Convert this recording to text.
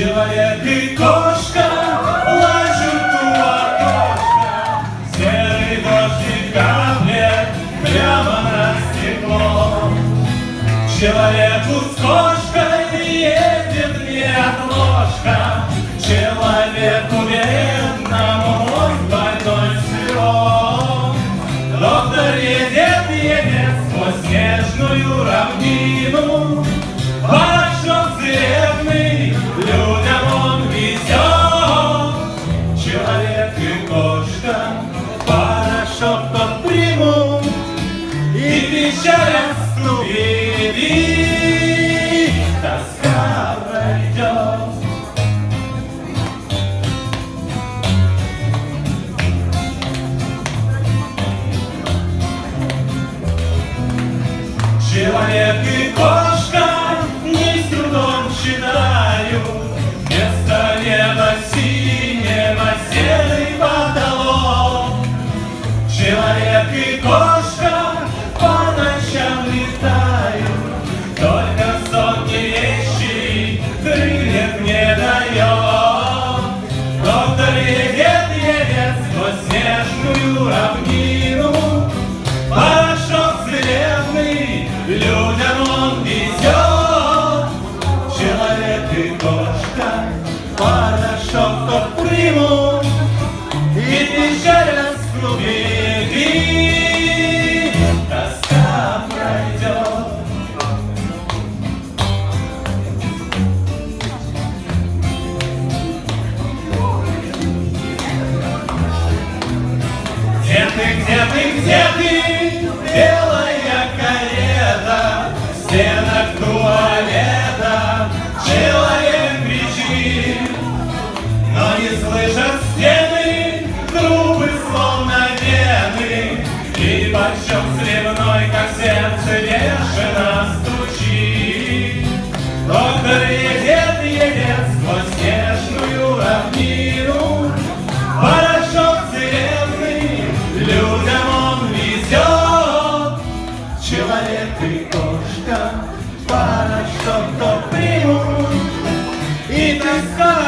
Человек и кошка лазят у окошка, серый дождик каплет прямо на стекло. Человеку с кошкой едет неотложка, человеку бедному он больной сыром. Доктор едет сквозь снежную равнину, порошок целебный людям он везет. Человек и кошка порошок тот примут, и печаль отступит, и тоска пройдет. Человек и кошка не с трудом считают вместо неба синего серый потолок. Человек и кошка по ночам летают, только сон вещи крыльев не дает. Доктор едет сквозь снежную равнину, порошок целебный людям он везет. Человек и кошка порошок тот примут, и печаль расклубит, и тоска пройдет. Где ты, белая карета, в стенах туалета человек кричит, но не слышат стены, трубы словно вены, и подсчет сливной, как сердце бешено стучит. Доктор едет сквозь снежную равнину, порошок целебный людям он везет. Человек и кошка порошок тот примут, и тоска